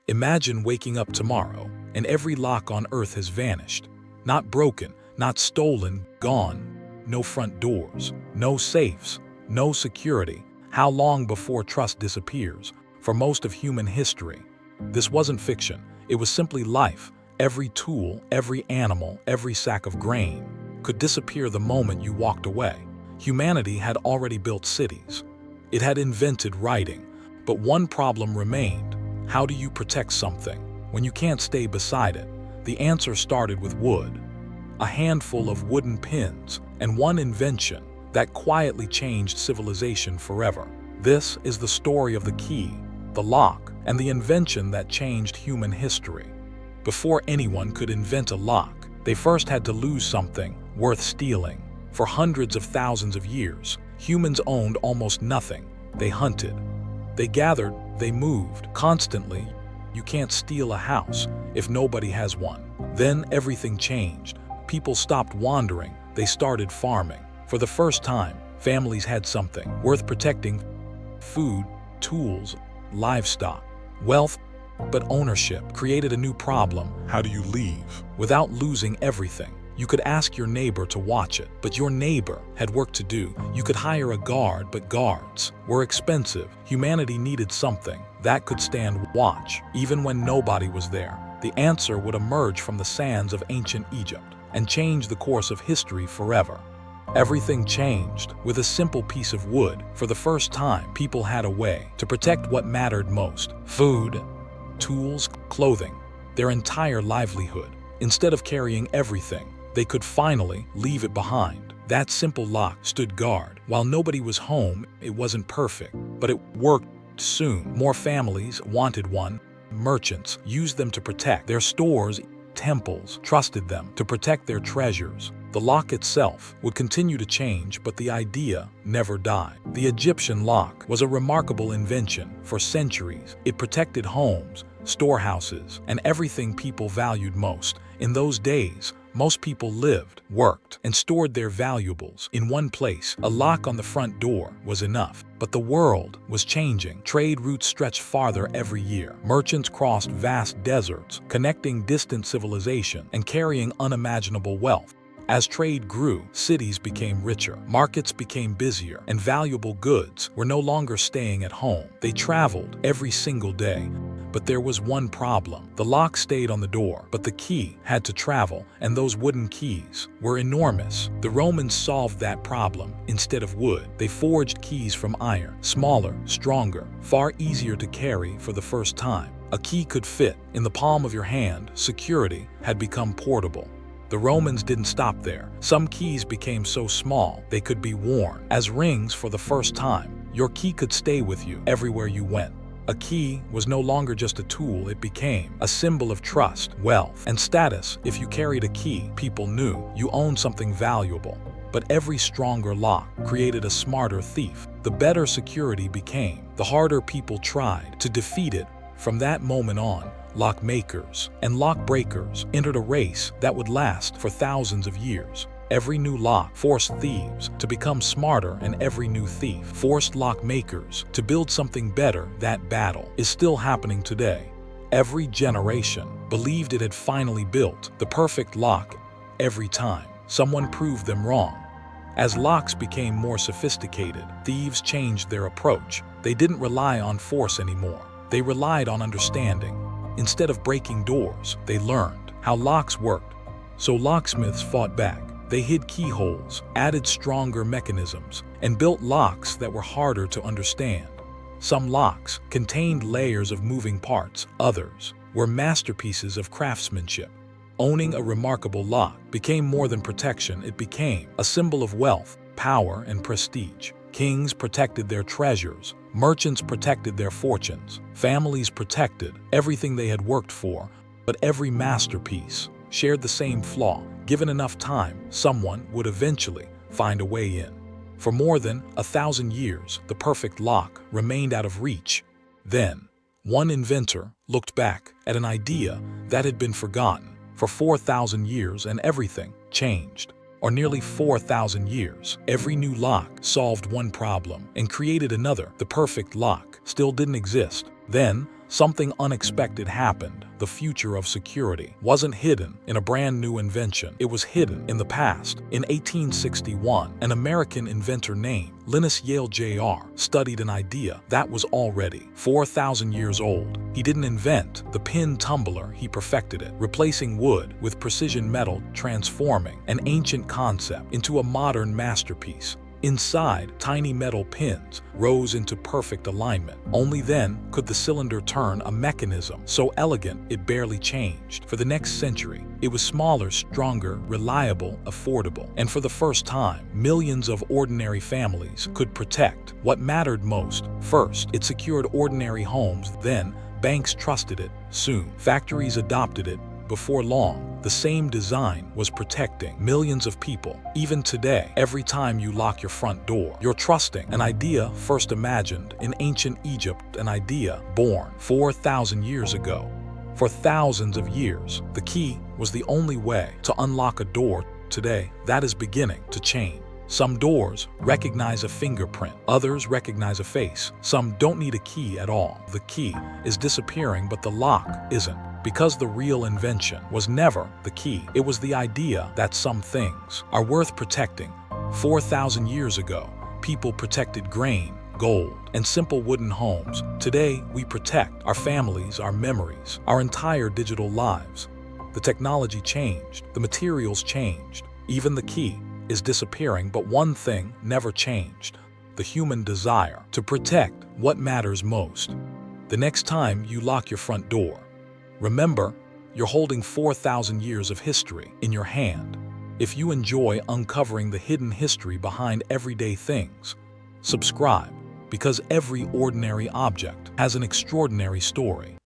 Imagine waking up tomorrow and every lock on earth has vanished. Not broken, not stolen, gone. No front doors, no safes, no security. How long before trust disappears? For most of human history. This wasn't fiction, it was simply life. Every tool, every animal, every sack of grain could disappear the moment you walked away. Humanity had already built cities. It had invented writing, but one problem remained. How do you protect something when you can't stay beside it? The answer started with wood. A handful of wooden pins and one invention that quietly changed civilization forever. This is the story of the key, the lock, and the invention that changed human history. Before anyone could invent a lock, they first had to lose something worth stealing. For hundreds of thousands of years, humans owned almost nothing. They hunted. They gathered, they moved, constantly. You can't steal a house if nobody has one. Then everything changed. People stopped wandering, they started farming. For the first time, families had something worth protecting: food, tools, livestock, wealth. But ownership created a new problem. How do you leave without losing everything? You could ask your neighbor to watch it, but your neighbor had work to do. You could hire a guard, but guards were expensive. Humanity needed something that could stand watch, even when nobody was there. The answer would emerge from the sands of ancient Egypt and change the course of history forever. Everything changed with a simple piece of wood. For the first time, people had a way to protect what mattered most: food, tools, clothing, their entire livelihood. Instead of carrying everything, they could finally leave it behind. That simple lock stood guard. While nobody was home, it wasn't perfect, but it worked. Soon, more families wanted one. Merchants used them to protect their stores. Temples trusted them to protect their treasures. The lock itself would continue to change, but the idea never died. The Egyptian lock was a remarkable invention. For centuries, it protected homes, storehouses, and everything people valued most. In those days, most people lived, worked, and stored their valuables in one place. A lock on the front door was enough. But the world was changing. Trade routes stretched farther every year. Merchants crossed vast deserts, connecting distant civilization and carrying unimaginable wealth. As trade grew, cities became richer, markets became busier, and valuable goods were no longer staying at home. They traveled every single day. But there was one problem. The lock stayed on the door, but the key had to travel, and those wooden keys were enormous. The Romans solved that problem. Instead of wood, they forged keys from iron, smaller, stronger, far easier to carry. For the first time, a key could fit in the palm of your hand. Security had become portable. The Romans didn't stop there. Some keys became so small they could be worn as rings. For the first time, your key could stay with you everywhere you went. A key was no longer just a tool, it became a symbol of trust, wealth, and status. If you carried a key, people knew you owned something valuable. But every stronger lock created a smarter thief. The better security became, the harder people tried to defeat it. From that moment on, lock makers and lock breakers entered a race that would last for thousands of years. Every new lock forced thieves to become smarter, and every new thief forced lock makers to build something better. That battle is still happening today. Every generation believed it had finally built the perfect lock. Every time, someone proved them wrong. As locks became more sophisticated, thieves changed their approach. They didn't rely on force anymore. They relied on understanding. Instead of breaking doors, they learned how locks worked. So locksmiths fought back. They hid keyholes, added stronger mechanisms, and built locks that were harder to understand. Some locks contained layers of moving parts. Others were masterpieces of craftsmanship. Owning a remarkable lock became more than protection. It became a symbol of wealth, power, and prestige. Kings protected their treasures. Merchants protected their fortunes. Families protected everything they had worked for. But every masterpiece shared the same flaw. Given enough time, someone would eventually find a way in. For more than 1,000 years, the perfect lock remained out of reach. Then, one inventor looked back at an idea that had been forgotten for 4,000 years, and everything changed. Or nearly 4,000 years, every new lock solved one problem and created another. The perfect lock still didn't exist. Then, something unexpected happened. The future of security wasn't hidden in a brand new invention. It was hidden in the past. In 1861, an American inventor named Linus Yale Jr. studied an idea that was already 4,000 years old. He didn't invent the pin tumbler, he perfected it, replacing wood with precision metal, transforming an ancient concept into a modern masterpiece. Inside, tiny metal pins rose into perfect alignment. Only then could the cylinder turn, a mechanism so elegant it barely changed. For the next century, it was smaller, stronger, reliable, affordable. And for the first time, millions of ordinary families could protect what mattered most. First, it secured ordinary homes. Then, banks trusted it. Soon, factories adopted it. Before long, the same design was protecting millions of people. Even today, every time you lock your front door, you're trusting an idea first imagined in ancient Egypt, an idea born 4,000 years ago. For thousands of years, the key was the only way to unlock a door. Today, that is beginning to change. Some doors recognize a fingerprint, others recognize a face. Some don't need a key at all. The key is disappearing, but the lock isn't. Because the real invention was never the key. It was the idea that some things are worth protecting. 4,000 years ago, people protected grain, gold, and simple wooden homes. Today, we protect our families, our memories, our entire digital lives. The technology changed, the materials changed, even the key is disappearing, but one thing never changed: the human desire to protect what matters most. The next time you lock your front door, remember, you're holding 4,000 years of history in your hand. If you enjoy uncovering the hidden history behind everyday things, subscribe, because every ordinary object has an extraordinary story.